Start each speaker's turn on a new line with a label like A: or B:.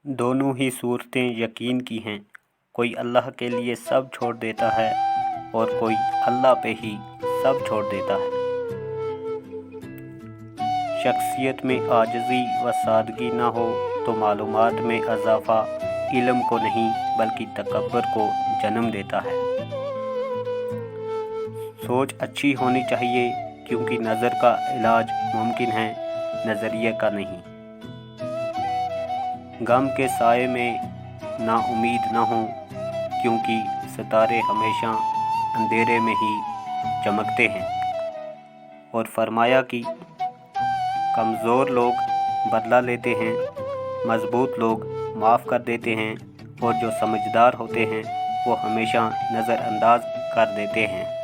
A: دونوں ہی صورتیں یقین کی ہیں، کوئی اللہ کے لیے سب چھوڑ دیتا ہے اور کوئی اللہ پہ ہی سب چھوڑ دیتا ہے۔ شخصیت میں عاجزی و سادگی نہ ہو تو معلومات میں اضافہ علم کو نہیں بلکہ تکبر کو جنم دیتا ہے۔ سوچ اچھی ہونی چاہیے کیونکہ نظر کا علاج ممکن ہے، نظریے کا نہیں۔ غم کے سائے میں نا امید نہ ہوں کیونکہ ستارے ہمیشہ اندھیرے میں ہی چمکتے ہیں۔ اور فرمایا کہ کمزور لوگ بدلہ لیتے ہیں، مضبوط لوگ معاف کر دیتے ہیں اور جو سمجھدار ہوتے ہیں وہ ہمیشہ نظر انداز کر دیتے ہیں۔